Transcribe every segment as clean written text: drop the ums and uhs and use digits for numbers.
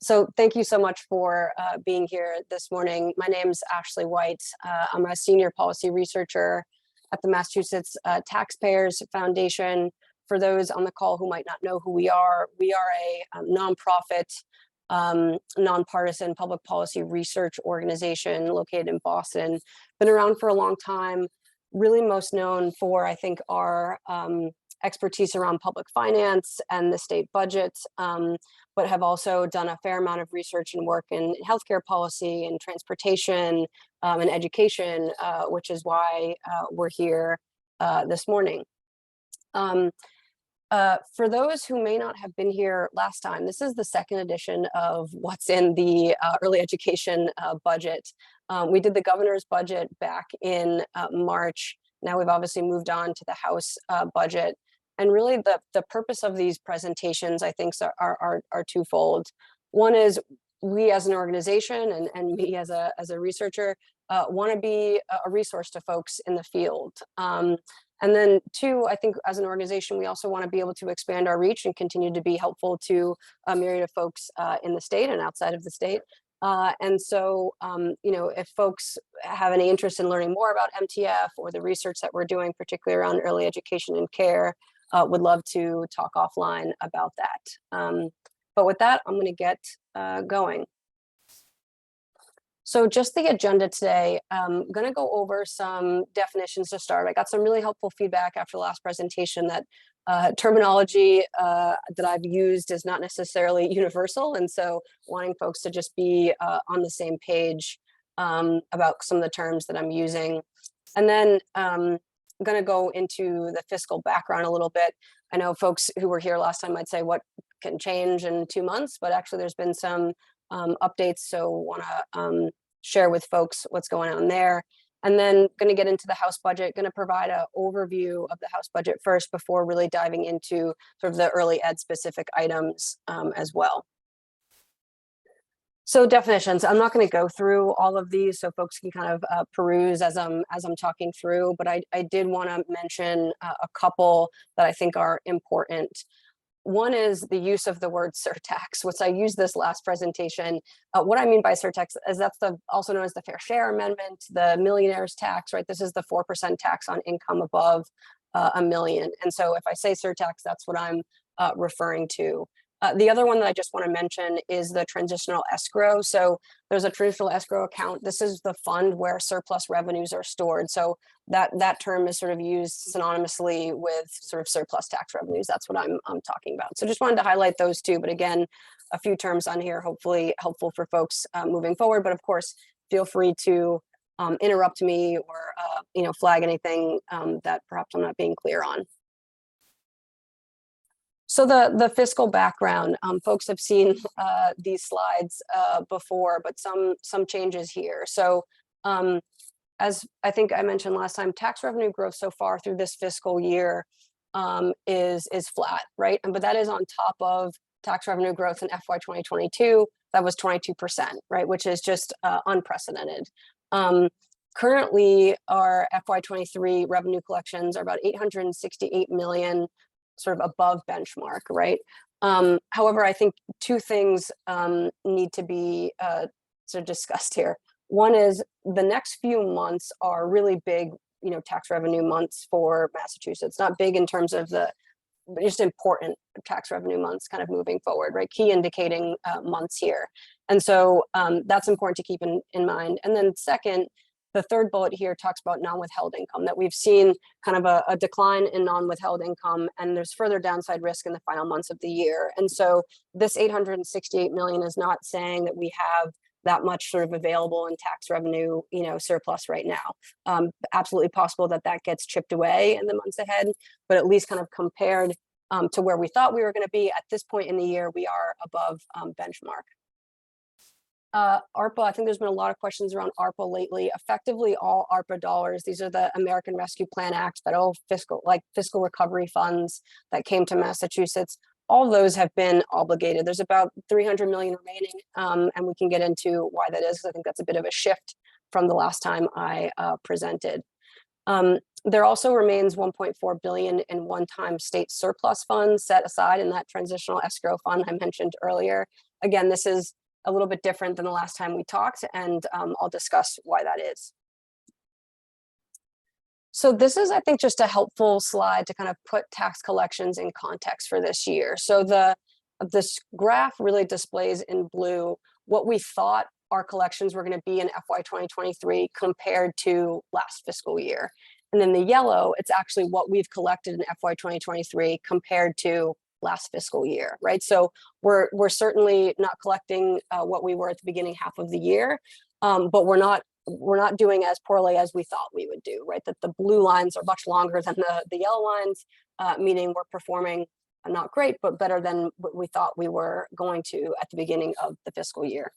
So thank you so much for being here this morning. My name's Ashley White. I'm a senior policy researcher at the Massachusetts Taxpayers Foundation. For those on the call who might not know who we are a nonprofit, nonpartisan public policy research organization located in Boston. Been around for a long time, really most known for, I think, our expertise around public finance and the state budget, but have also done a fair amount of research and work in healthcare policy and transportation and education, which is why we're here this morning. For those who may not have been here last time, this is the second edition of what's in the early education budget. We did the governor's budget back in March. Now we've obviously moved on to the House budget. And really the purpose of these presentations, I think, are twofold. One is we as an organization and me as a researcher want to be a resource to folks in the field. And then two, I think as an organization, we also want to be able to expand our reach and continue to be helpful to a myriad of folks in the state and outside of the state. And so, if folks have any interest in learning more about MTF or the research that we're doing, particularly around early education and care, would love to talk offline about that. But with that, I'm going to get going. So just the agenda today, I'm going to go over some definitions to start. I got some really helpful feedback after the last presentation that terminology that I've used is not necessarily universal. And so wanting folks to just be on the same page about some of the terms that I'm using. And then I'm going to go into the fiscal background a little bit. I know folks who were here last time might say what can change in 2 months, but actually there's been some updates. So want to share with folks what's going on there. And then going to get into the House budget, going to provide an overview of the House budget first before really diving into sort of the early ed specific items as well. So definitions, I'm not going to go through all of these so folks can kind of peruse as I'm talking through, but I did want to mention a couple that I think are important. One is the use of the word surtax, which I used this last presentation. What I mean by surtax is that's also known as the Fair Share Amendment, the millionaire's tax, right? This is the 4% tax on income above $1 million. And so if I say surtax, that's what I'm referring to. The other one that I just want to mention is the transitional escrow. So there's a transitional escrow account. This is the fund where surplus revenues are stored. So that term is sort of used synonymously with sort of surplus tax revenues. That's what I'm talking about. So just wanted to highlight those two. But again, a few terms on here, hopefully helpful for folks moving forward. But of course, feel free to interrupt me or flag anything that perhaps I'm not being clear on. So the fiscal background, folks have seen these slides before, but some changes here. So as I think I mentioned last time, tax revenue growth so far through this fiscal year is flat, right? But that is on top of tax revenue growth in FY 2022. That was 22%, right? Which is just unprecedented. Currently, our FY 23 revenue collections are about $868 million, sort of above benchmark, right? However, I think two things need to be sort of discussed here. One is the next few months are really big, tax revenue months for Massachusetts. Not big in terms of just important tax revenue months kind of moving forward, right? Key indicating months here. And so that's important to keep in mind. And then second, the third bullet here talks about non-withheld income, that we've seen kind of a decline in non-withheld income, and there's further downside risk in the final months of the year. And so this $868 million is not saying that we have that much sort of available in tax revenue, surplus right now. Absolutely possible that gets chipped away in the months ahead, but at least kind of compared to where we thought we were going to be at this point in the year, we are above benchmark. ARPA, I think there's been a lot of questions around ARPA lately. Effectively, all ARPA dollars, these are the American Rescue Plan Act, federal fiscal recovery funds that came to Massachusetts. All of those have been obligated. There's about 300 million remaining, and we can get into why that is. I think that's a bit of a shift from the last time I presented. There also remains 1.4 billion in one-time state surplus funds set aside in that transitional escrow fund I mentioned earlier. again, this is a little bit different than the last time we talked, and I'll discuss why that is. So this is, I think, just a helpful slide to kind of put tax collections in context for this year. So this graph really displays in blue what we thought our collections were going to be in FY 2023 compared to last fiscal year. And in the yellow, it's actually what we've collected in FY 2023 compared to last fiscal year, right? So we're certainly not collecting what we were at the beginning half of the year, but we're not doing as poorly as we thought we would do, right? That the blue lines are much longer than the yellow lines, meaning we're performing not great, but better than what we thought we were going to at the beginning of the fiscal year.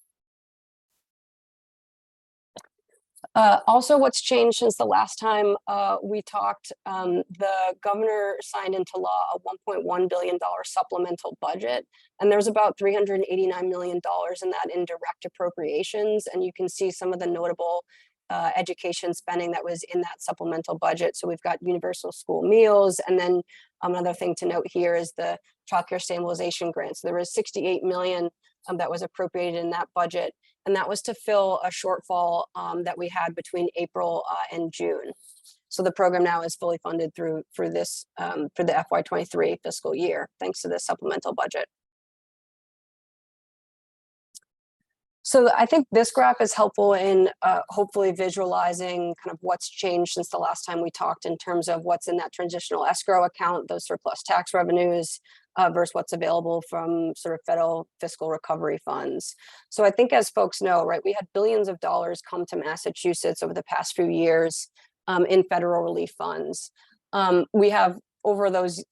Also, what's changed since the last time we talked, the governor signed into law a $1.1 billion supplemental budget, and there's about $389 million in that in direct appropriations, and you can see some of the notable education spending that was in that supplemental budget. So we've got universal school meals, and then another thing to note here is the Child Care Stabilization Grant. So there was $68 million that was appropriated in that budget, and that was to fill a shortfall that we had between April and June. So the program now is fully funded through for the FY 23 fiscal year, thanks to this supplemental budget. So I think this graph is helpful in hopefully visualizing kind of what's changed since the last time we talked in terms of what's in that transitional escrow account, those surplus tax revenues, versus what's available from sort of federal fiscal recovery funds. So I think, as folks know, right, we had billions of dollars come to Massachusetts over the past few years in federal relief funds. We have over those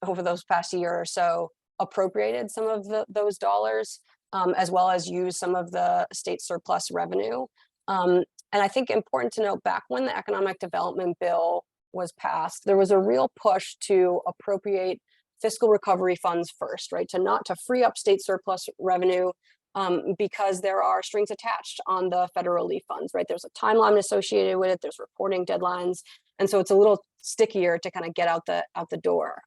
past year or so appropriated some of those dollars, as well as use some of the state surplus revenue. And I think important to note, back when the economic development bill was passed, there was a real push to appropriate fiscal recovery funds first, right? To free up state surplus revenue because there are strings attached on the federal relief funds, right? There's a timeline associated with it, there's reporting deadlines. And so it's a little stickier to kind of get out the door.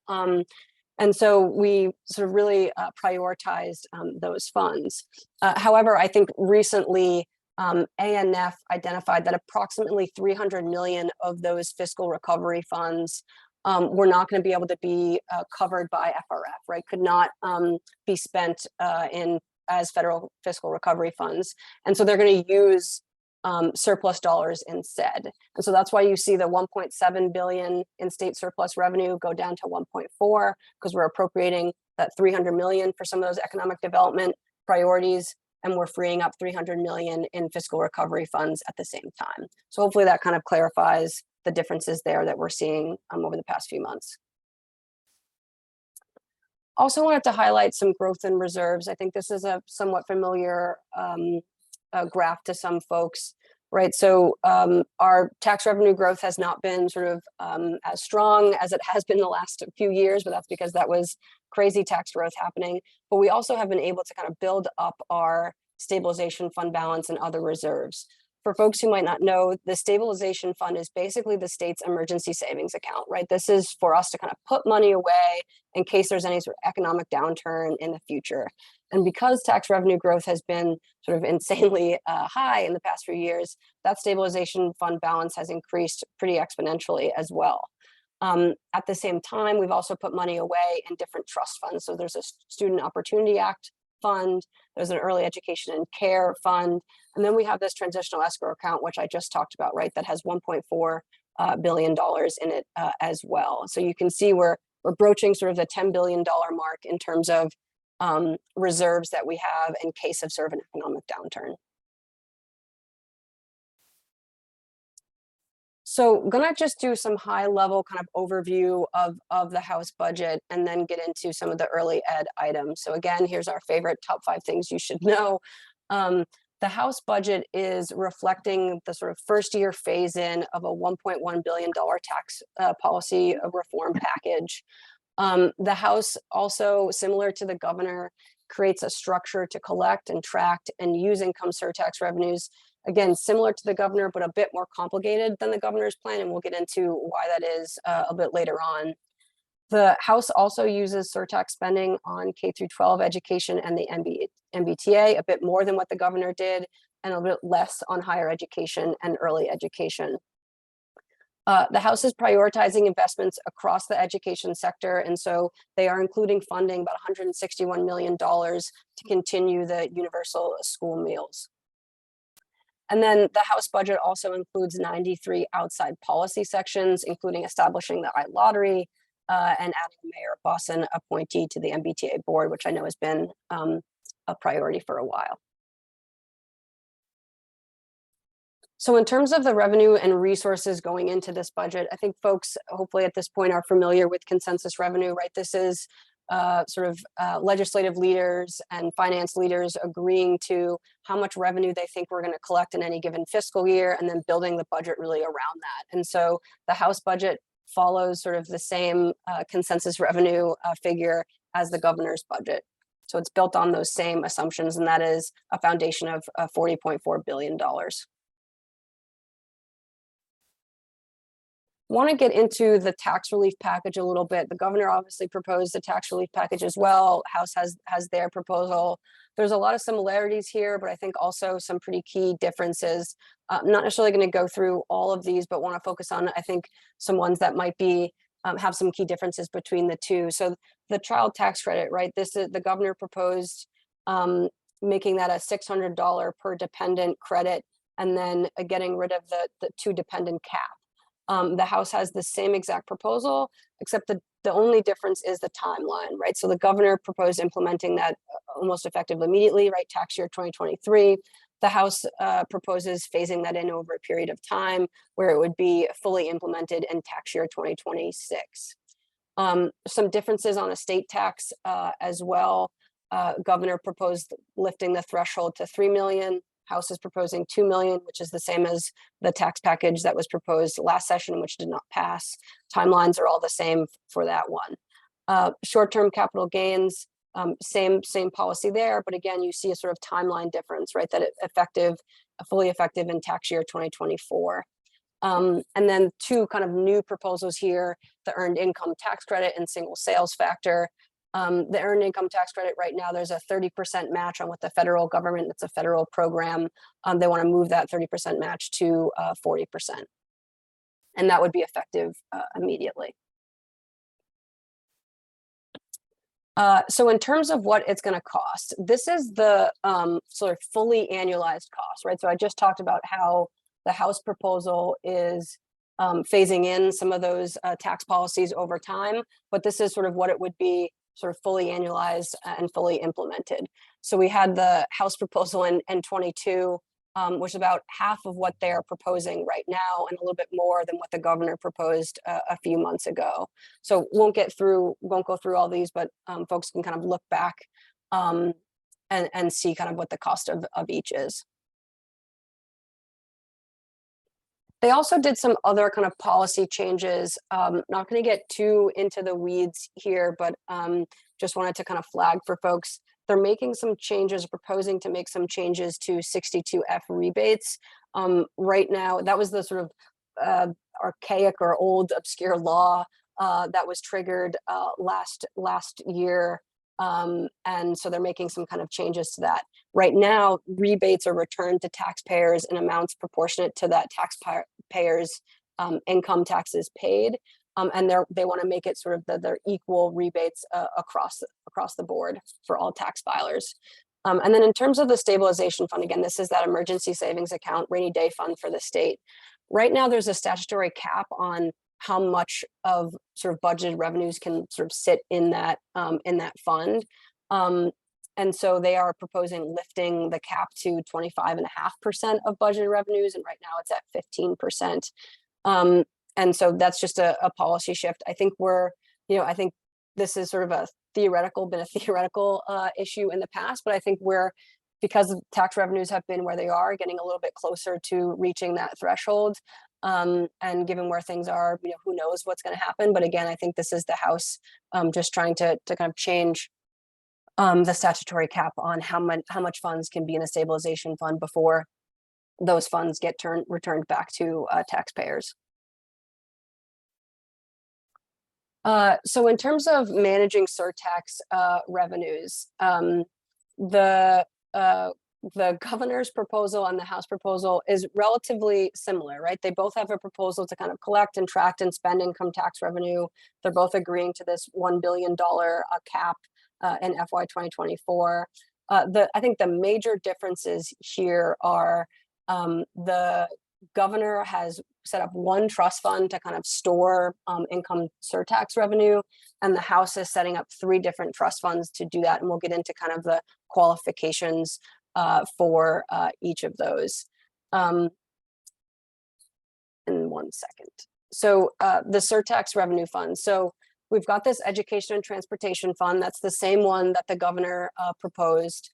And so we sort of really prioritized those funds. However, I think recently ANF identified that approximately 300 million of those fiscal recovery funds were not going to be able to be covered by FRF, right? Could not be spent as federal fiscal recovery funds. And so they're going to use surplus dollars instead. And so that's why you see the 1.7 billion in state surplus revenue go down to 1.4, because we're appropriating that 300 million for some of those economic development priorities, and we're freeing up 300 million in fiscal recovery funds at the same time. So hopefully that kind of clarifies the differences there that we're seeing over the past few months. Also wanted to highlight some growth in reserves. I think this is a somewhat familiar graph to some folks, right? So our tax revenue growth has not been sort of as strong as it has been the last few years, but that's because that was crazy tax growth happening. But we also have been able to kind of build up our stabilization fund balance and other reserves. For folks who might not know, the stabilization fund is basically the state's emergency savings account, right? This is for us to kind of put money away in case there's any sort of economic downturn in the future. And because tax revenue growth has been sort of insanely high in the past few years, that stabilization fund balance has increased pretty exponentially as well. At the same time, we've also put money away in different trust funds. So there's a Student Opportunity Act fund, there's an Early Education and Care fund, and then we have this transitional escrow account, which I just talked about, right? That has $1.4 billion in it as well. So you can see we're broaching sort of the $10 billion mark in terms of reserves that we have in case of sort of an economic downturn. So I'm gonna just do some high level kind of overview of the House budget and then get into some of the early ed items. So again, here's our favorite top 5 things you should know. The House budget is reflecting the sort of first year phase in of a $1.1 billion tax policy reform package. The House also, similar to the governor, creates a structure to collect and track and use income surtax revenues. Again, similar to the governor, but a bit more complicated than the governor's plan, and we'll get into why that is a bit later on. The House also uses surtax spending on K-12 education and the MBTA, a bit more than what the governor did, and a bit less on higher education and early education. The House is prioritizing investments across the education sector, and so they are including funding about $161 million to continue the universal school meals. And then the House budget also includes 93 outside policy sections, including establishing the iLottery and adding a Mayor Bosson appointee to the MBTA board, which I know has been a priority for a while. So in terms of the revenue and resources going into this budget, I think folks hopefully at this point are familiar with consensus revenue, right? This is legislative leaders and finance leaders agreeing to how much revenue they think we're going to collect in any given fiscal year, and then building the budget really around that. And so the House budget follows sort of the same consensus revenue figure as the governor's budget. So it's built on those same assumptions, and that is a foundation of $40.4 billion. Want to get into the tax relief package a little bit. The governor obviously proposed a tax relief package as well. House has their proposal. There's a lot of similarities here, but I think also some pretty key differences. I'm not necessarily going to go through all of these, but want to focus on, I think, some ones that might be have some key differences between the two. So the child tax credit, right? This is the governor proposed making that a $600 per dependent credit, and then getting rid of the two dependent cap. The House has the same exact proposal, except the only difference is the timeline, right? So the governor proposed implementing that almost effectively immediately, right? Tax year 2023. The House proposes phasing that in over a period of time where it would be fully implemented in tax year 2026. Some differences on estate tax as well. Governor proposed lifting the threshold to 3 million. House is proposing 2 million, which is the same as the tax package that was proposed last session, which did not pass. Timelines are all the same for that one. Short-term capital gains, same policy there, but again, you see a sort of timeline difference, right? That fully effective in tax year 2024. And then two kind of new proposals here: the earned income tax credit and single sales factor. The earned income tax credit right now, there's a 30% match on what the federal government, it's a federal program. They want to move that 30% match to 40%. And that would be effective immediately. So in terms of what it's going to cost, this is the sort of fully annualized cost, right? So I just talked about how the House proposal is phasing in some of those tax policies over time, but this is sort of what it would be sort of fully annualized and fully implemented. So we had the House proposal in 22, which is about half of what they're proposing right now, and a little bit more than what the governor proposed a few months ago. So won't go through all these, but folks can kind of look back and see kind of what the cost of each is. They also did some other kind of policy changes. Not going to get too into the weeds here, but just wanted to kind of flag for folks. They're making some changes, proposing to make some changes to 62F rebates. Right now, that was the sort of archaic or old obscure law that was triggered last year. And so they're making some kind of changes to that. Right now, rebates are returned to taxpayers in amounts proportionate to that taxpayers' income taxes paid. And they want to make it sort of they're equal rebates across the board for all tax filers. And then in terms of the stabilization fund, again, this is that emergency savings account, rainy day fund for the state. Right now, there's a statutory cap on how much of sort of budgeted revenues can sort of sit in that fund. And so they are proposing lifting the cap to 25.5% of budgeted revenues, and right now it's at 15%. And so that's just a policy shift. I think I think this is sort of been a theoretical issue in the past, but I think because tax revenues have been where they are, getting a little bit closer to reaching that threshold. And given where things are, who knows what's going to happen. But again, I think this is the House just trying to kind of change the statutory cap on how much funds can be in a stabilization fund before those funds get returned back to taxpayers. So in terms of managing surtax revenues, the governor's proposal and the House proposal is relatively similar, right? They both have a proposal to kind of collect and track and spend income tax revenue. They're both agreeing to this $1 billion cap in FY 2024. I think the major differences here are the governor has set up one trust fund to kind of store income surtax revenue, and the House is setting up 3 different trust funds to do that. And we'll get into kind of the qualifications for each of those in 1 second. So the surtax revenue fund. So we've got this education and transportation fund. That's the same one that the governor proposed.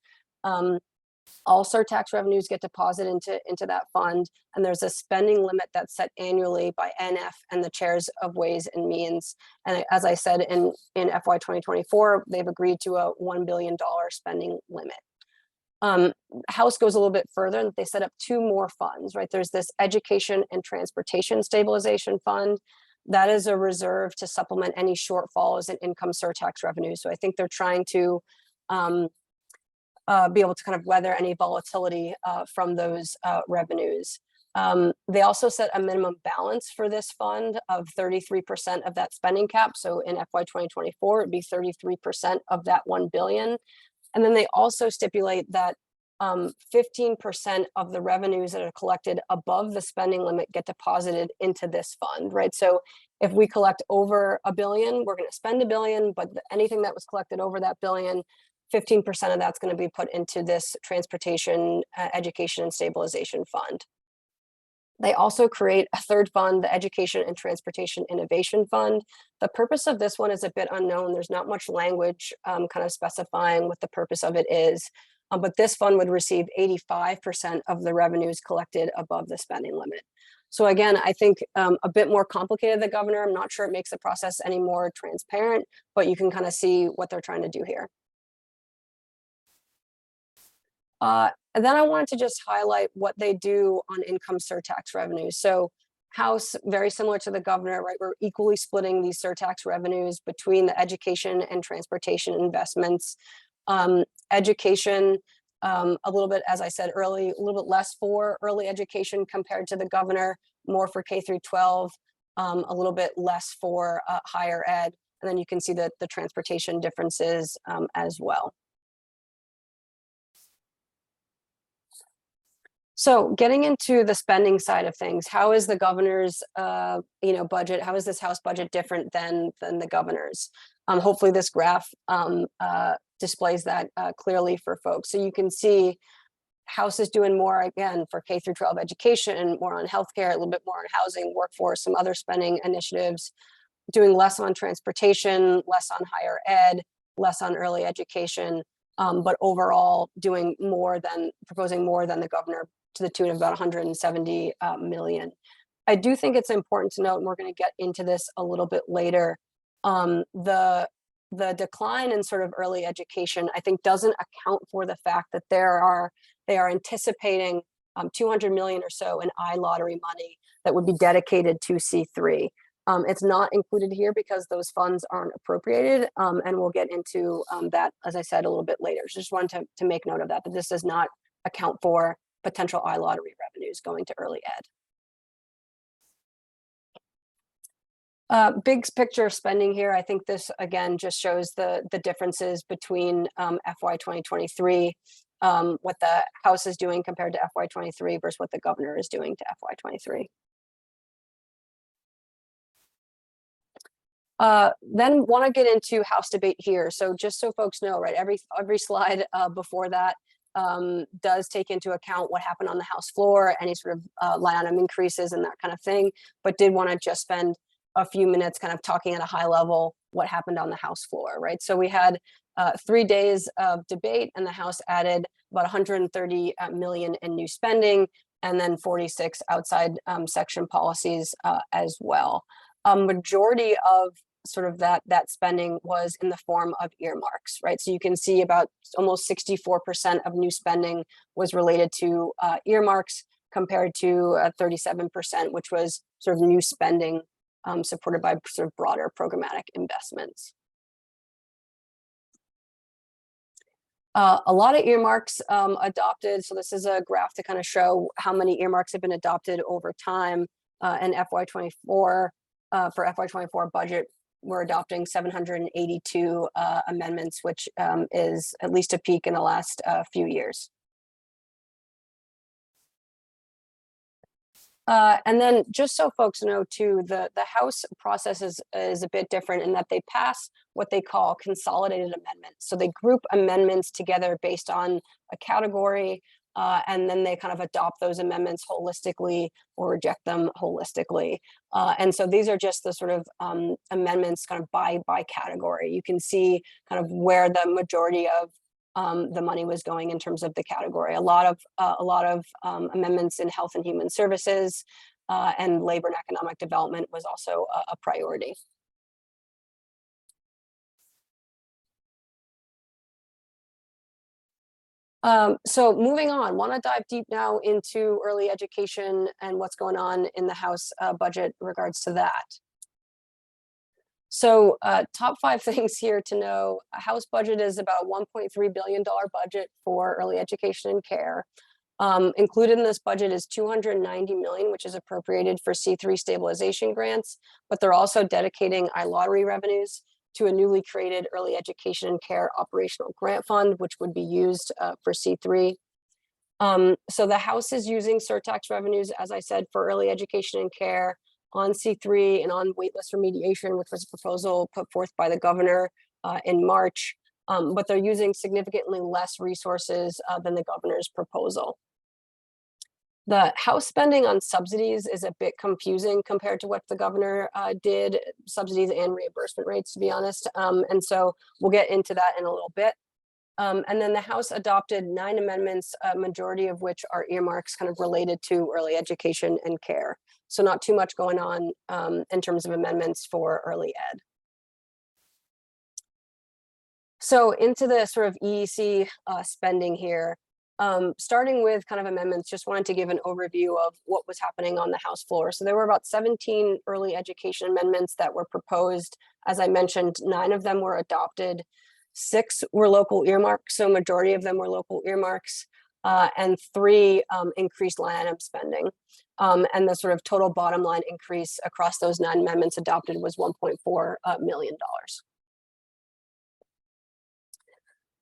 All surtax revenues get deposited into that fund, and there's a spending limit that's set annually by NF and the chairs of Ways and Means. And as I said, in FY 2024, they've agreed to a $1 billion spending limit. House goes a little bit further, and they set up 2 more funds, right? There's this Education and Transportation Stabilization Fund. That is a reserve to supplement any shortfalls in income surtax revenue. So I think they're trying to be able to kind of weather any volatility from those revenues. They also set a minimum balance for this fund of 33% of that spending cap. So in FY 2024, it'd be 33% of that $1 billion. And then they also stipulate that 15% of the revenues that are collected above the spending limit get deposited into this fund, right? So if we collect over $1 billion, we're going to spend $1 billion, but anything that was collected over that $1 billion, 15% of that's going to be put into this Transportation, Education, and Stabilization Fund. They also create a 3rd fund, the Education and Transportation Innovation Fund. The purpose of this one is a bit unknown. There's not much language kind of specifying what the purpose of it is. But this fund would receive 85% of the revenues collected above the spending limit. So again, I think a bit more complicated, the governor. I'm not sure it makes the process any more transparent, but you can kind of see what they're trying to do here. And then I wanted to just highlight what they do on income surtax revenues. So House, very similar to the governor, right? We're equally splitting these surtax revenues between the education and transportation investments. Education, a little bit, as I said early, a little bit less for early education compared to the governor, more for K through 12, a little bit less for higher ed. And then you can see the transportation differences as well. So getting into the spending side of things, how is the governor's budget? How is this House budget different than the governor's? Hopefully this graph displays that clearly for folks. So you can see House is doing more, again, for K through 12 education, more on healthcare, a little bit more on housing, workforce, some other spending initiatives, doing less on transportation, less on higher ed, less on early education, but overall doing proposing more than the governor, to the tune of about 170 million. I do think it's important to note, and we're going to get into this a little bit later, the decline in sort of early education, I think, doesn't account for the fact that they are anticipating 200 million or so in iLottery money that would be dedicated to C3. It's not included here because those funds aren't appropriated, and we'll get into that, as I said, a little bit later. So just wanted to make note of that, but this does not account for potential iLottery revenues going to early ed. Big picture spending here. I think this, again, just shows the differences between FY 2023, what the House is doing compared to FY 23 versus what the governor is doing to FY 23. Then want to get into House debate here. So just so folks know, right, every slide before that does take into account what happened on the House floor, any sort of line item increases and that kind of thing, but did want to just spend a few minutes kind of talking at a high level what happened on the House floor, right? So we had 3 days of debate, and the House added about 130 million in new spending, and then 46 outside section policies as well. A majority of sort of that spending was in the form of earmarks, right? So you can see about almost 64% of new spending was related to earmarks, compared to 37%, which was sort of new spending supported by sort of broader programmatic investments. A lot of earmarks adopted. So this is a graph to kind of show how many earmarks have been adopted over time. And FY24, for FY24 budget, we're adopting 782 amendments, which is at least a peak in the last few years. And then just so folks know too, the House process is a bit different in that they pass what they call consolidated amendments. So they group amendments together based on a category, and then they kind of adopt those amendments holistically or reject them holistically. And so these are just the sort of amendments kind of by category. You can see kind of where the majority of the money was going in terms of the category. A lot of amendments in health and human services, and labor and economic development was also a priority. So moving on, want to dive deep now into early education and what's going on in the House budget in regards to that. So top 5 things here to know. House budget is about $1.3 billion budget for early education and care. Included in this budget is $290 million, which is appropriated for C3 stabilization grants, but they're also dedicating iLottery revenues to a newly created early education and care operational grant fund, which would be used for C3. So the House is using surtax revenues, as I said, for early education and care on C3 and on waitlist remediation, which was a proposal put forth by the governor in March, but they're using significantly less resources than the governor's proposal. The House spending on subsidies is a bit confusing compared to what the governor did, subsidies and reimbursement rates, to be honest. And so we'll get into that in a little bit. And then the House adopted 9 amendments, a majority of which are earmarks kind of related to early education and care. So not too much going on in terms of amendments for early ed. So into the sort of EEC spending here, starting with kind of amendments, just wanted to give an overview of what was happening on the House floor. So there were about 17 early education amendments that were proposed. As I mentioned, 9 of them were adopted. 6 were local earmarks, so majority of them were local earmarks, and 3 increased line item spending. And the sort of total bottom line increase across those 9 amendments adopted was $1.4 million.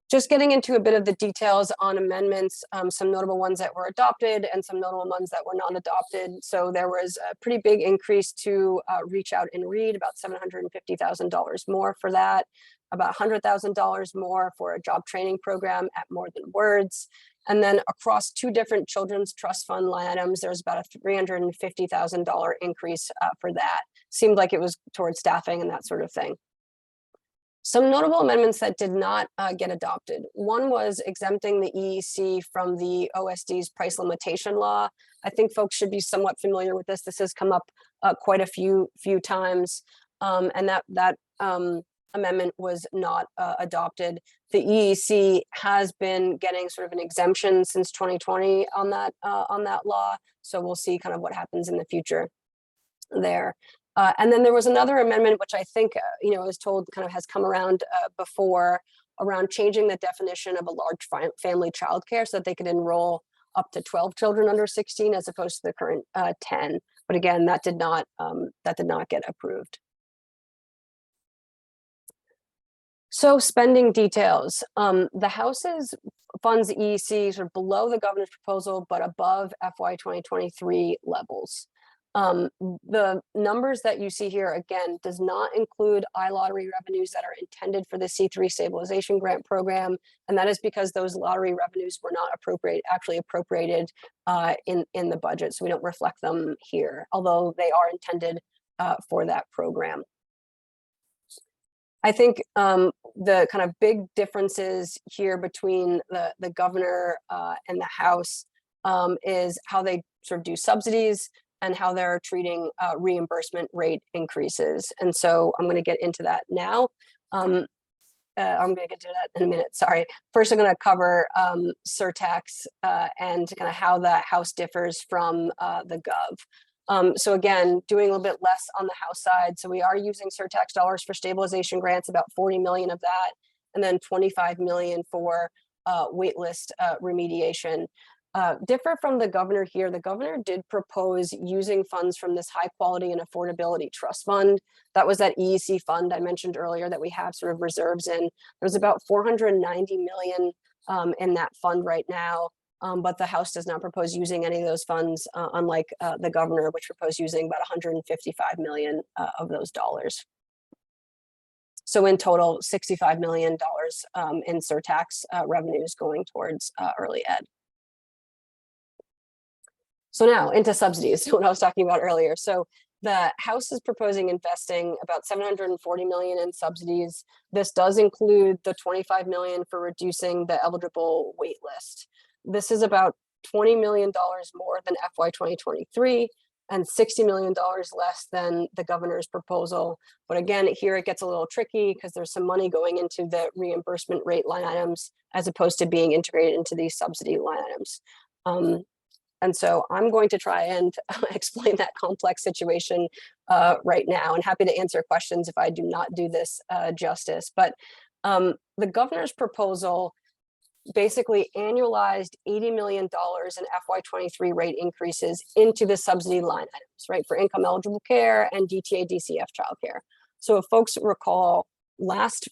Just getting into a bit of the details on amendments, some notable ones that were adopted and some notable ones that were not adopted. So there was a pretty big increase to Reach Out and Read, about $750,000 more for that, about $100,000 more for a job training program at More Than Words. And then across 2 different children's trust fund line items, there's about a $350,000 increase for that. Seemed like it was towards staffing and that sort of thing. Some notable amendments that did not get adopted. One was exempting the EEC from the OSD's price limitation law. I think folks should be somewhat familiar with this. This has come up quite a few times, and that amendment was not adopted. The EEC has been getting sort of an exemption since 2020 on that law. So we'll see kind of what happens in the future there. And then there was another amendment, which I think, is told kind of has come around before, around changing the definition of a large family childcare so that they could enroll up to 12 children under 16 as opposed to the current 10. But again, that did not get approved. So spending details. The House's funds EEC sort of below the governor's proposal, but above FY 2023 levels. The numbers that you see here, again, does not include iLottery revenues that are intended for the C3 stabilization grant program. And that is because those lottery revenues were not actually appropriated in the budget. So we don't reflect them here, although they are intended for that program. I think the kind of big differences here between the governor and the House is how they sort of do subsidies and how they're treating reimbursement rate increases. And so I'm going to get into that now. I'm going to get to that in a minute, sorry. First, I'm going to cover surtax and kind of how the House differs from the Gov. So again, doing a little bit less on the House side. So we are using surtax dollars for stabilization grants, about 40 million of that, and then 25 million for waitlist remediation. Different from the governor here, the governor did propose using funds from this high quality and affordability trust fund. That was that EEC fund I mentioned earlier that we have sort of reserves in. There's about 490 million in that fund right now. But the House does not propose using any of those funds, unlike the governor, which proposed using about 155 million of those dollars. So in total, $65 million in surtax revenues going towards early ed. So now into subsidies, what I was talking about earlier. So the House is proposing investing about 740 million in subsidies. This does include the 25 million for reducing the eligible wait list. This is about $20 million more than FY 2023 and $60 million less than the governor's proposal. But again, here it gets a little tricky because there's some money going into the reimbursement rate line items as opposed to being integrated into these subsidy line items. And so I'm going to try and explain that complex situation right now, and happy to answer questions if I do not do this justice. But the governor's proposal basically annualized $80 million in FY 23 rate increases into the subsidy line items, right, for income eligible care and DTA DCF childcare. So if folks recall, last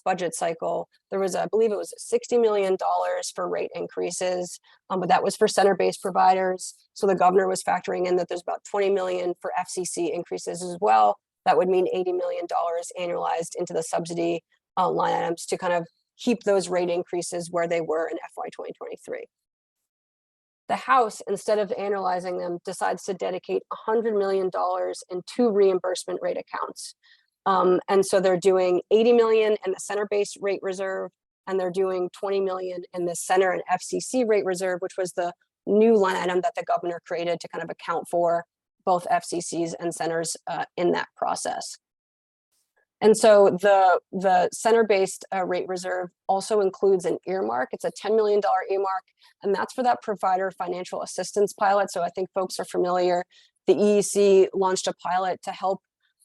budget cycle, there was, I believe it was $60 million for rate increases, but that was for center-based providers. So the governor was factoring in that there's about 20 million for FCC increases as well. That would mean $80 million annualized into the subsidy line items to kind of keep those rate increases where they were in FY 2023. The House, instead of annualizing them, decides to dedicate $100 million in 2 reimbursement rate accounts. And so they're doing 80 million in the center-based rate reserve, and they're doing 20 million in the center and FCC rate reserve, which was the new line item that the governor created to kind of account for both FCCs and centers in that process. And so the center-based rate reserve also includes an earmark. It's a $10 million earmark, and that's for that provider financial assistance pilot. So I think folks are familiar. The EEC launched a pilot to help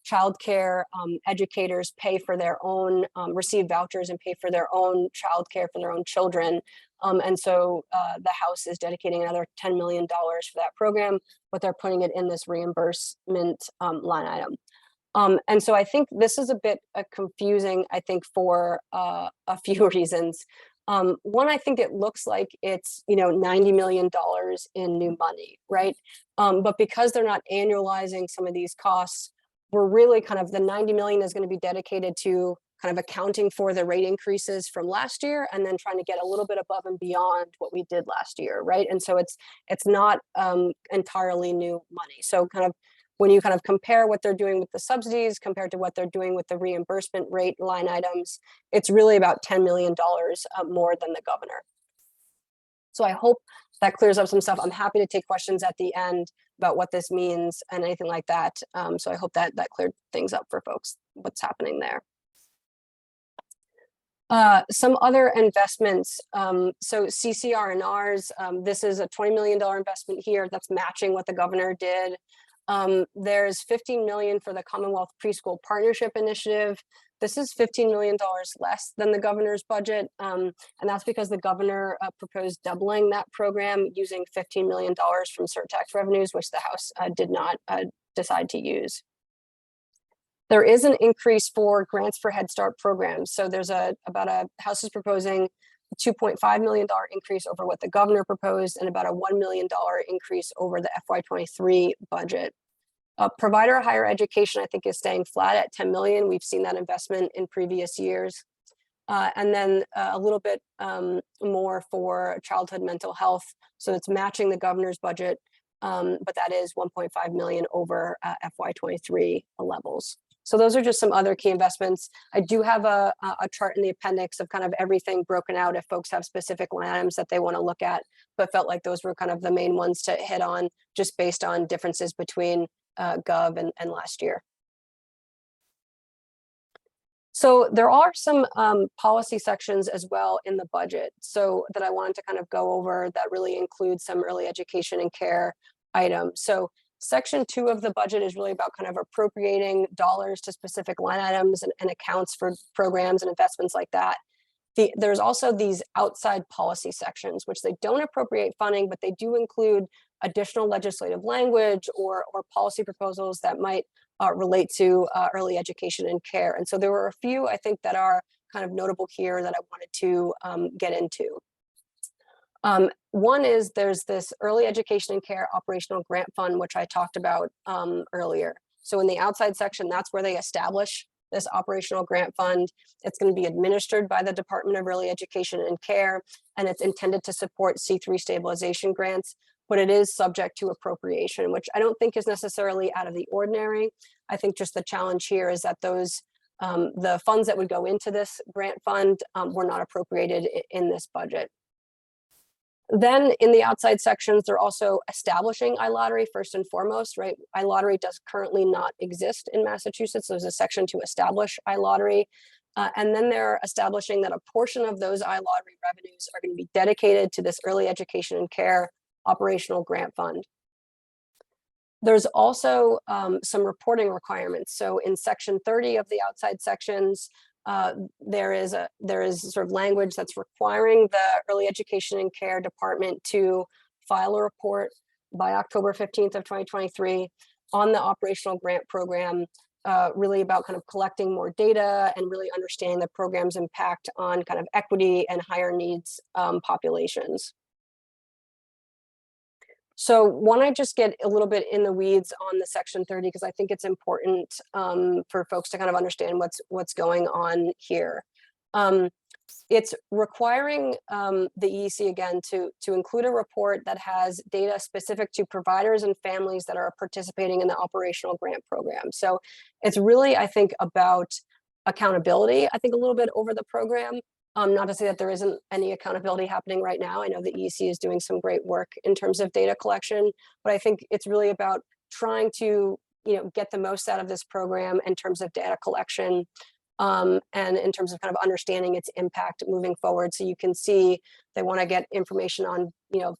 childcare educators pay for their own, receive vouchers and pay for their own childcare for their own children. And so the House is dedicating another $10 million for that program, but they're putting it in this reimbursement line item. And so I think this is a bit confusing, I think, for a few reasons. One, I think it looks like it's, $90 million in new money, right? But because they're not annualizing some of these costs, we're really kind of, the 90 million is going to be dedicated to kind of accounting for the rate increases from last year and then trying to get a little bit above and beyond what we did last year, right? And so it's not entirely new money. So kind of when you kind of compare what they're doing with the subsidies compared to what they're doing with the reimbursement rate line items, it's really about $10 million more than the governor. So I hope that clears up some stuff. I'm happy to take questions at the end about what this means and anything like that. So I hope that cleared things up for folks, what's happening there. Some other investments. So CCR&Rs, this is a $20 million investment here that's matching what the governor did. There's 15 million for the Commonwealth Preschool Partnership Initiative. This is $15 million less than the governor's budget. And that's because the governor proposed doubling that program using $15 million from surtax revenues, which the House did not decide to use. There is an increase for grants for Head Start programs. So there's House is proposing a $2.5 million increase over what the governor proposed and about a $1 million increase over the FY23 budget. Provider higher education, I think, is staying flat at 10 million. We've seen that investment in previous years. And then a little bit more for childhood mental health. So it's matching the governor's budget, but that is 1.5 million over FY23 levels. So those are just some other key investments. I do have a chart in the appendix of kind of everything broken out if folks have specific line items that they want to look at, but felt like those were kind of the main ones to hit on just based on differences between Gov and last year. So there are some policy sections as well in the budget, so that I wanted to kind of go over that really include some early education and care items. So Section 2 of the budget is really about kind of appropriating dollars to specific line items and accounts for programs and investments like that. There's also these outside policy sections, which they don't appropriate funding, but they do include additional legislative language or policy proposals that might relate to early education and care. And so there were a few, I think, that are kind of notable here that I wanted to get into. One is there's this early education and care operational grant fund, which I talked about earlier. So in the outside section, that's where they establish this operational grant fund. It's going to be administered by the Department of Early Education and Care, and it's intended to support C3 stabilization grants, but it is subject to appropriation, which I don't think is necessarily out of the ordinary. I think just the challenge here is that those the funds that would go into this grant fund were not appropriated in this budget. Then in the outside sections, they're also establishing iLottery first and foremost, right? iLottery does currently not exist in Massachusetts. There's a section to establish iLottery. And then they're establishing that a portion of those iLottery revenues are going to be dedicated to this early education and care operational grant fund. There's also some reporting requirements. So in section 30 of the outside sections, there is sort of language that's requiring the early education and care department to file a report by October 15th of 2023 on the operational grant program, really about kind of collecting more data and really understanding the program's impact on kind of equity and higher needs populations. So want to just get a little bit in the weeds on the section 30, because I think it's important for folks to kind of understand what's going on here. It's requiring the EEC again to include a report that has data specific to providers and families that are participating in the operational grant program. So it's really, I think, about accountability, I think, a little bit over the program. Not to say that there isn't any accountability happening right now. I know the EEC is doing some great work in terms of data collection, but I think it's really about trying to, get the most out of this program in terms of data collection and in terms of kind of understanding its impact moving forward. So you can see they want to get information on,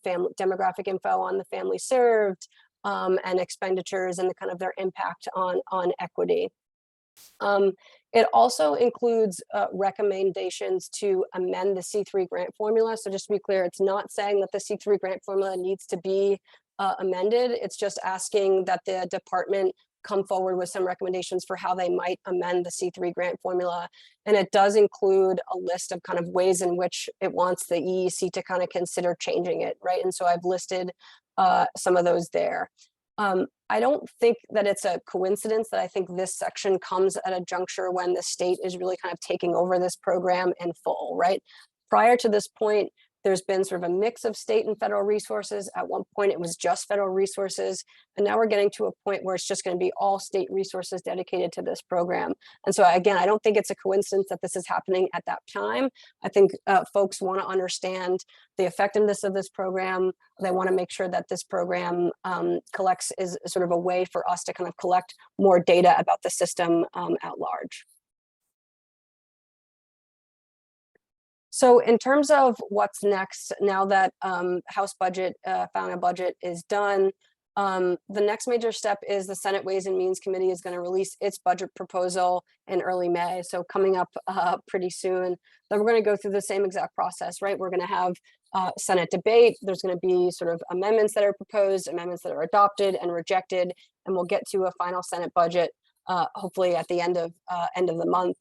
family demographic info on the family served and expenditures and the kind of their impact on equity. It also includes recommendations to amend the C3 grant formula. So just to be clear, it's not saying that the C3 grant formula needs to be amended. It's just asking that the department come forward with some recommendations for how they might amend the C3 grant formula. And it does include a list of kind of ways in which it wants the EEC to kind of consider changing it, right? And so I've listed some of those there. I don't think that it's a coincidence that I think this section comes at a juncture when the state is really kind of taking over this program in full, right? Prior to this point, there's been sort of a mix of state and federal resources. At one point, it was just federal resources. And now we're getting to a point where it's just going to be all state resources dedicated to this program. And so, again, I don't think it's a coincidence that this is happening at that time. I think folks want to understand the effectiveness of this program. They want to make sure that this program collects is sort of a way for us to kind of collect more data about the system at large. So in terms of what's next, now that House budget, final budget is done, the next major step is the Senate Ways and Means Committee is going to release its budget proposal in early May. So coming up pretty soon. Then we're going to go through the same exact process, right? We're going to have Senate debate. There's going to be sort of amendments that are proposed, amendments that are adopted and rejected, and we'll get to a final Senate budget hopefully at the end of the month.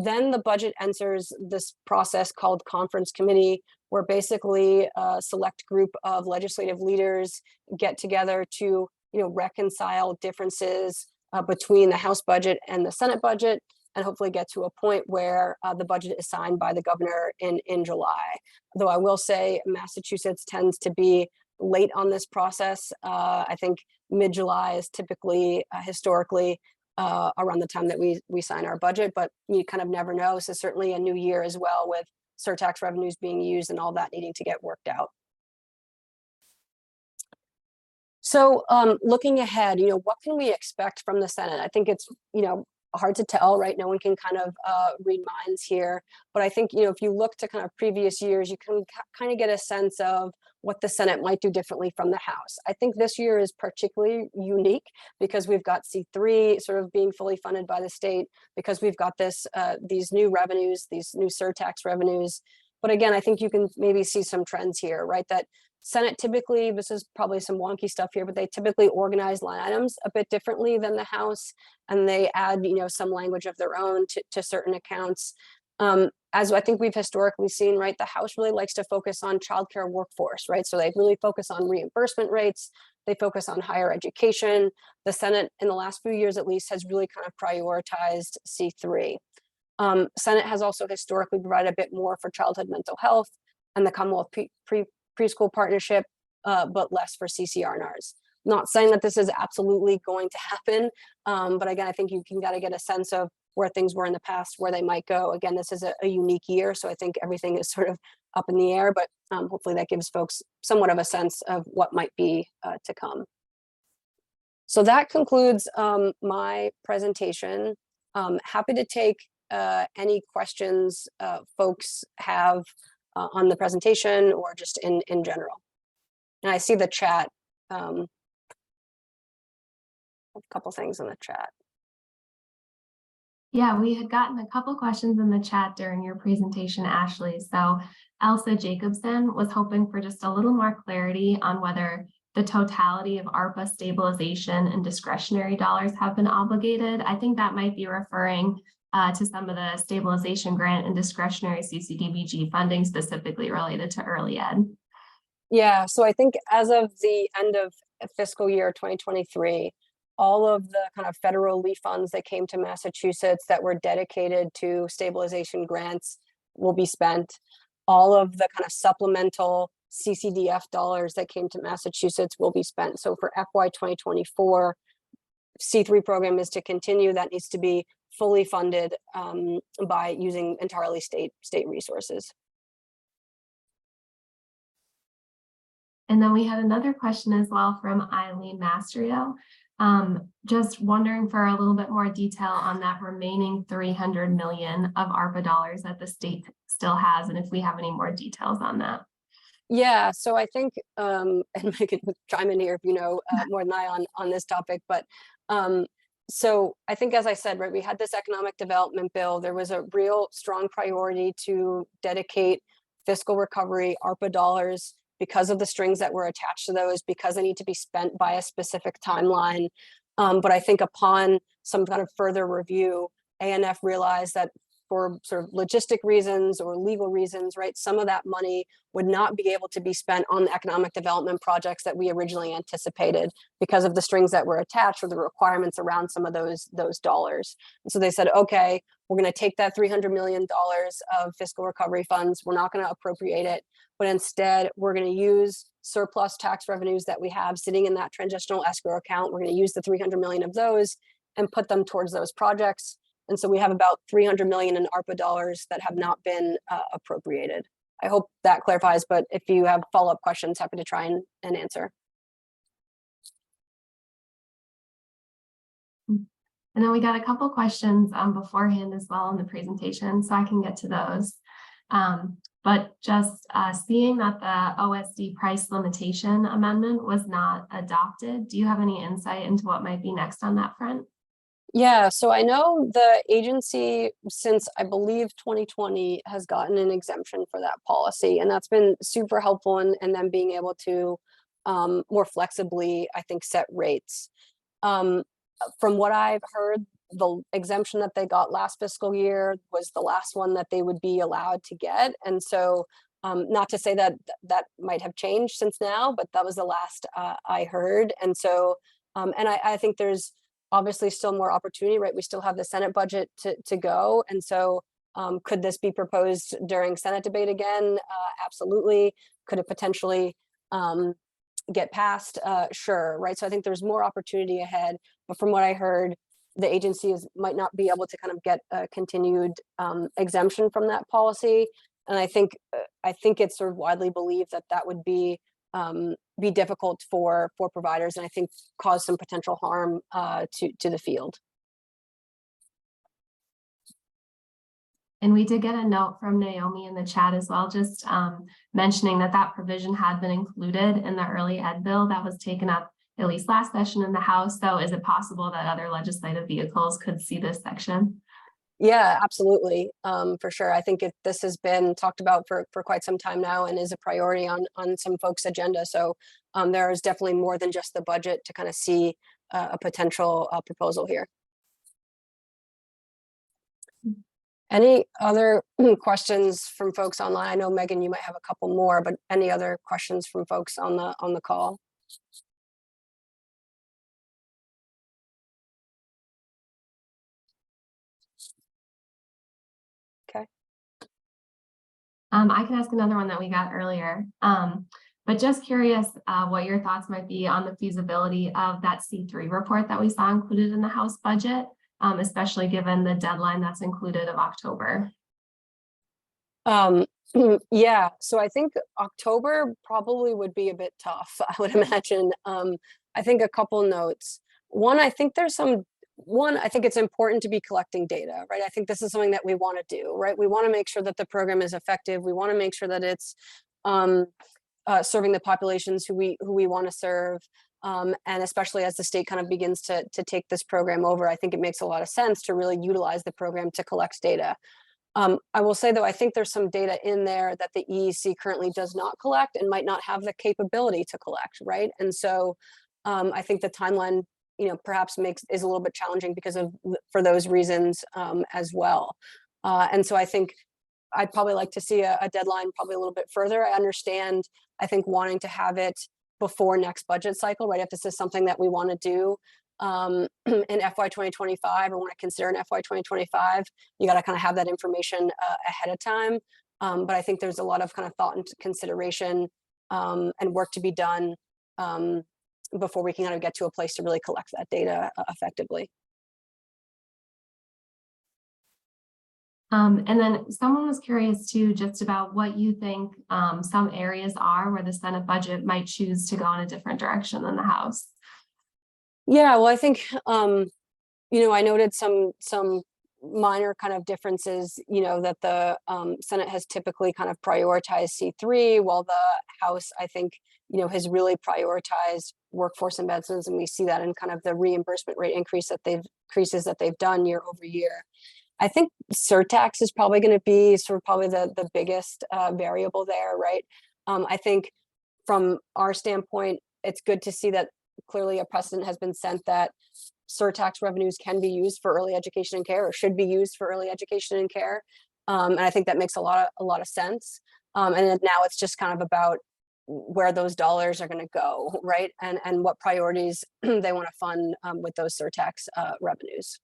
Then the budget enters this process called conference committee, where basically a select group of legislative leaders get together to reconcile differences between the House budget and the Senate budget, and hopefully get to a point where the budget is signed by the governor in July. Though I will say Massachusetts tends to be late on this process. I think mid-July is typically historically around the time that we sign our budget, but you kind of never know. So certainly a new year as well, with surtax revenues being used and all that needing to get worked out. So looking ahead, what can we expect from the Senate? I think it's, hard to tell, right? No one can kind of read minds here, but I think, if you look to kind of previous years, you can kind of get a sense of what the Senate might do differently from the House. I think this year is particularly unique because we've got C3 sort of being fully funded by the state, because we've got these new revenues, these new surtax revenues. But again, I think you can maybe see some trends here, right? That Senate typically, this is probably some wonky stuff here, but they typically organize line items a bit differently than the House, and they add, some language of their own to certain accounts. As I think we've historically seen, right, the House really likes to focus on childcare workforce, right? So they really focus on reimbursement rates. They focus on higher education. The Senate, in the last few years at least, has really kind of prioritized C3. Senate has also historically provided a bit more for childhood mental health and the Commonwealth preschool partnership, but less for CCR&Rs. Not saying that this is absolutely going to happen, but again, I think you can gotta get a sense of where things were in the past, where they might go. Again, this is a unique year, so I think everything is sort of up in the air, but hopefully that gives folks somewhat of a sense of what might be to come. So that concludes my presentation. Happy to take any questions folks have on the presentation or just in general. And I see the chat, a couple things in the chat. Yeah, we had gotten a couple questions in the chat during your presentation, Ashley. So Elsa Jacobson was hoping for just a little more clarity on whether the totality of ARPA stabilization and discretionary dollars have been obligated. I think that might be referring to some of the stabilization grant and discretionary CCDBG funding specifically related to early ed. Yeah, so I think as of the end of fiscal year 2023, all of the kind of federal relief funds that came to Massachusetts that were dedicated to stabilization grants will be spent. All of the kind of supplemental CCDF dollars that came to Massachusetts will be spent. So for FY 2024, C3 program is to continue. That needs to be fully funded by using entirely state resources. And then we had another question as well from Eileen Mastrio. Just wondering for a little bit more detail on that remaining 300 million of ARPA dollars that the state still has, and if we have any more details on that. Yeah, so I think, and Megan chime in here if you know more than I on this topic, but so I think, as I said, right, we had this economic development bill. There was a real strong priority to dedicate fiscal recovery ARPA dollars because of the strings that were attached to those, because they need to be spent by a specific timeline. But I think upon some kind of further review, ANF realized that for sort of logistic reasons or legal reasons, right, some of that money would not be able to be spent on the economic development projects that we originally anticipated because of the strings that were attached or the requirements around some of those dollars. And so they said, okay, we're going to take that $300 million of fiscal recovery funds. We're not going to appropriate it, but instead we're going to use surplus tax revenues that we have sitting in that transitional escrow account. We're going to use the 300 million of those and put them towards those projects. And so we have about 300 million in ARPA dollars that have not been appropriated. I hope that clarifies, but if you have follow-up questions, happy to try and answer. And then we got a couple questions beforehand as well in the presentation, so I can get to those. But just seeing that the OSD price limitation amendment was not adopted, do you have any insight into what might be next on that front? Yeah, so I know the agency, since I believe 2020, has gotten an exemption for that policy, and that's been super helpful in them being able to more flexibly, I think, set rates. From what I've heard, the exemption that they got last fiscal year was the last one that they would be allowed to get. And so not to say that that might have changed since now, but that was the last I heard. And so, and I think there's obviously still more opportunity, right? We still have the Senate budget to go. And so could this be proposed during Senate debate again? Absolutely. Could it potentially get passed? Sure, right? So I think there's more opportunity ahead. But from what I heard, the agency might not be able to kind of get a continued exemption from that policy. And I think it's sort of widely believed that that would be difficult for providers, and I think cause some potential harm to the field. And we did get a note from Naomi in the chat as well, just mentioning that that provision had been included in the early ed bill that was taken up at least last session in the House. So is it possible that other legislative vehicles could see this section? Yeah, absolutely. For sure. I think this has been talked about for quite some time now and is a priority on some folks' agenda. So there is definitely more than just the budget to kind of see a potential proposal here. Any other questions from folks online? I know, Megan, you might have a couple more, but any other questions from folks on the call? Okay. I can ask another one that we got earlier. But just curious what your thoughts might be on the feasibility of that C3 report that we saw included in the House budget, especially given the deadline that's included of October. Yeah, so I think October probably would be a bit tough, I would imagine. I think a couple notes. One, I think I think it's important to be collecting data, right? I think this is something that we want to do, right? We want to make sure that the program is effective. We want to make sure that it's serving the populations who we want to serve. And especially as the state kind of begins to take this program over, I think it makes a lot of sense to really utilize the program to collect data. I will say, though, I think there's some data in there that the EEC currently does not collect and might not have the capability to collect, right? And so I think the timeline, perhaps is a little bit challenging because for those reasons as well. And so I think I'd probably like to see a deadline probably a little bit further. I understand, I think, wanting to have it before next budget cycle, right? If this is something that we want to do in FY 2025 or want to consider in FY 2025, you got to kind of have that information ahead of time. But I think there's a lot of kind of thought and consideration and work to be done before we can kind of get to a place to really collect that data effectively. And then someone was curious too, just about what you think some areas are where the Senate budget might choose to go in a different direction than the House. Yeah, well, I think, I noted some minor kind of differences, that the Senate has typically kind of prioritized C3, while the House, I think, has really prioritized workforce investments. And we see that in kind of the reimbursement rate increases that they've done year over year. I think surtax is probably going to be sort of probably the biggest variable there, right? I think from our standpoint, it's good to see that clearly a precedent has been set that surtax revenues can be used for early education and care, or should be used for early education and care. And I think that makes a lot of sense. And then now it's just kind of about where those dollars are going to go, right? And what priorities they want to fund with those surtax revenues.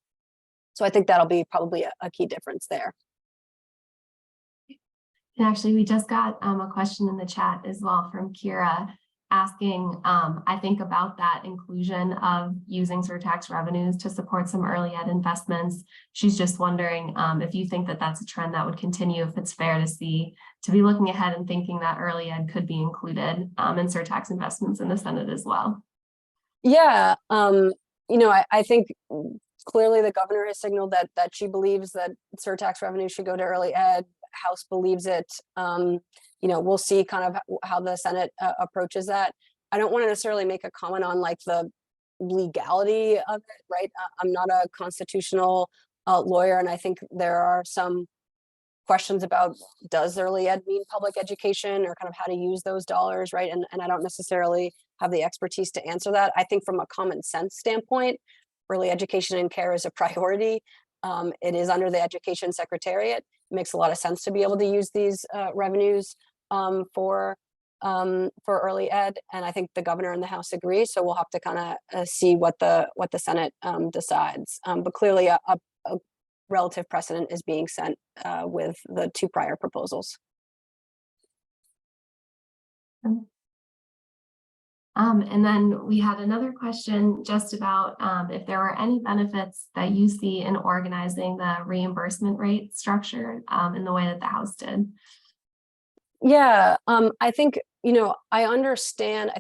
So I think that'll be probably a key difference there. And actually, we just got a question in the chat as well from Kira asking, I think, about that inclusion of using surtax revenues to support some early ed investments. She's just wondering if you think that that's a trend that would continue, if it's fair to be looking ahead and thinking that early ed could be included in surtax investments in the Senate as well. Yeah, I think clearly the governor has signaled that she believes that surtax revenue should go to early ed. House believes it. We'll see kind of how the Senate approaches that. I don't want to necessarily make a comment on like the legality of it, right? I'm not a constitutional lawyer, and I think there are some questions about, does early ed mean public education, or kind of how to use those dollars, right? And I don't necessarily have the expertise to answer that. I think from a common sense standpoint, early education and care is a priority. It is under the Education Secretariat. It makes a lot of sense to be able to use these revenues for early ed, and I think the governor and the House agree. So we'll have to kind of see what the Senate decides. But clearly, a relative precedent is being set with the two prior proposals. And then we had another question just about if there were any benefits that you see in organizing the reimbursement rate structure in the way that the House did. Yeah, I think, I understand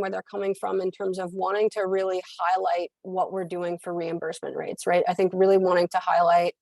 where they're coming from in terms of wanting to really highlight what we're doing for reimbursement rates, right? I think really wanting to highlight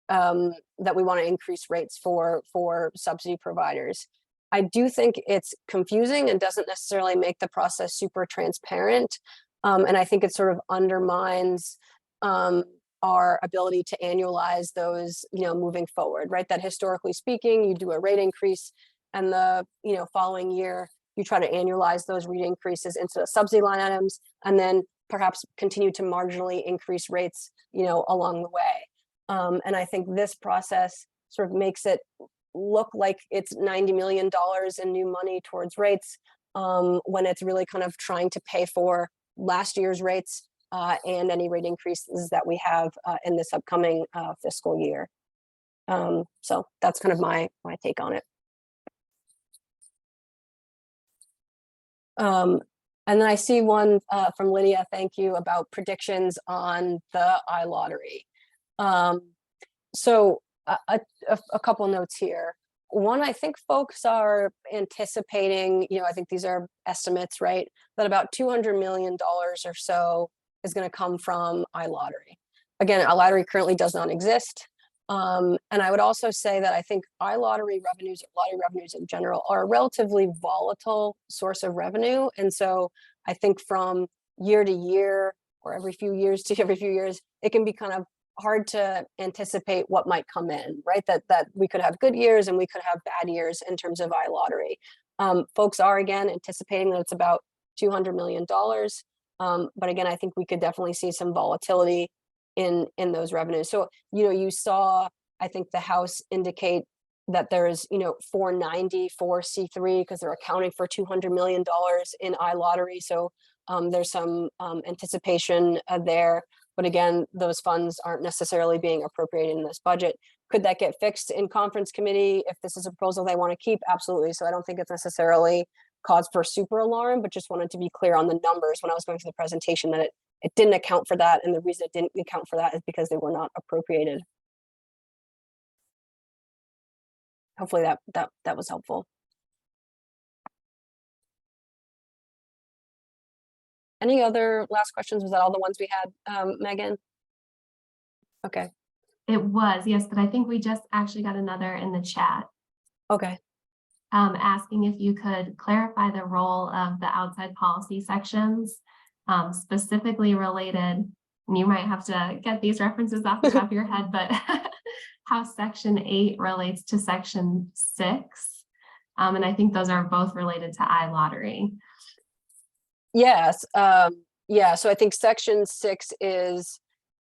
that we want to increase rates for subsidy providers. I do think it's confusing and doesn't necessarily make the process super transparent. And I think it sort of undermines our ability to annualize those, moving forward, right? That historically speaking, you do a rate increase and the, following year, you try to annualize those rate increases into the subsidy line items and then perhaps continue to marginally increase rates, along the way. And I think this process sort of makes it look like it's $90 million in new money towards rates, when it's really kind of trying to pay for last year's rates and any rate increases that we have in this upcoming fiscal year. So that's kind of my take on it. And then I see one from Lydia, thank you, about predictions on the iLottery. So a couple notes here. One, I think folks are anticipating, I think these are estimates, right? That about $200 million or so is going to come from iLottery. Again, iLottery currently does not exist. And I would also say that I think iLottery revenues, or lottery revenues in general, are a relatively volatile source of revenue. And so I think from year to year, or every few years to every few years, it can be kind of hard to anticipate what might come in, right? That we could have good years and we could have bad years in terms of iLottery. Folks are, again, anticipating that it's about $200 million. But again, I think we could definitely see some volatility in those revenues. So, you saw, I think the House indicate that there's, 490 for C3 because they're accounting for $200 million in iLottery. So there's some anticipation there. But again, those funds aren't necessarily being appropriated in this budget. Could that get fixed in conference committee if this is a proposal they want to keep? Absolutely. So I don't think it's necessarily cause for super alarm, but just wanted to be clear on the numbers when I was going through the presentation that it didn't account for that. And the reason it didn't account for that is because they were not appropriated. Hopefully that was helpful. Any other last questions? Was that all the ones we had, Megan? Okay. It was, yes, but I think we just actually got another in the chat. Okay. Asking if you could clarify the role of the outside policy sections, specifically related, and you might have to get these references off the top of your head, but how Section 8 relates to Section 6. And I think those are both related to iLottery. Yes. Yeah. So I think Section 6 is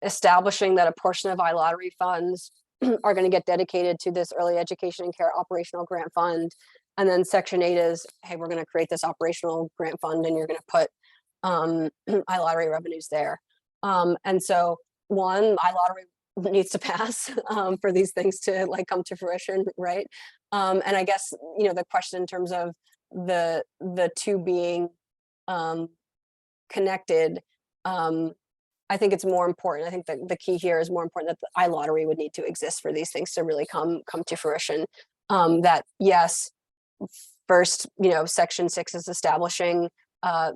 establishing that a portion of iLottery funds are going to get dedicated to this early education and care operational grant fund. And then Section 8 is, hey, we're going to create this operational grant fund and you're going to put iLottery revenues there. And so one, iLottery needs to pass for these things to come to fruition, right? And I guess, the question in terms of the two being connected, I think it's more important. I think that the key here is more important that the iLottery would need to exist for these things to really come to fruition. That yes, first, Section 6 is establishing, that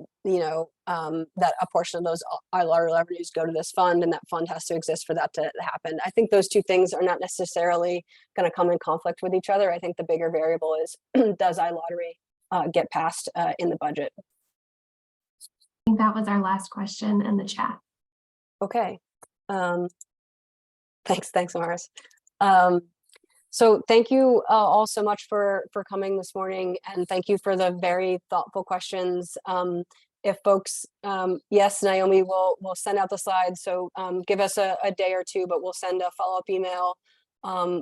a portion of those iLottery revenues go to this fund, and that fund has to exist for that to happen. I think those two things are not necessarily going to come in conflict with each other. I think the bigger variable is does iLottery get passed in the budget? I think that was our last question in the chat. Okay. Thanks, Amaris. So thank you all so much for coming this morning, and thank you for the very thoughtful questions. If folks, yes, Naomi will send out the slides, so give us a day or two, but we'll send a follow-up email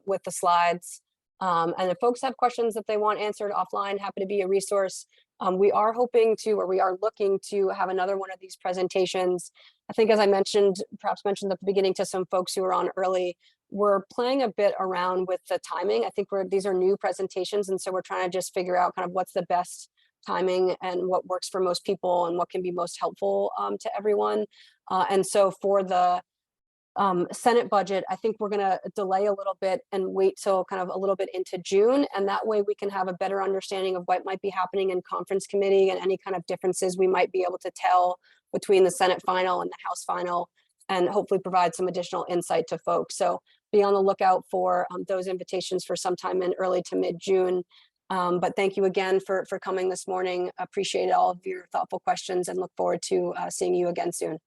with the slides. And if folks have questions that they want answered offline, happy to be a resource. We are hoping to, or we are looking to have another one of these presentations. I think, as I perhaps mentioned at the beginning to some folks who were on early, we're playing a bit around with the timing. I think these are new presentations, and so we're trying to just figure out kind of what's the best timing and what works for most people and what can be most helpful to everyone. And so for the Senate budget, I think we're going to delay a little bit and wait till kind of a little bit into June. And that way we can have a better understanding of what might be happening in conference committee and any kind of differences we might be able to tell between the Senate final and the House final and hopefully provide some additional insight to folks. So be on the lookout for those invitations for sometime in early to mid-June. But thank you again for coming this morning. Appreciate all of your thoughtful questions and look forward to seeing you again soon.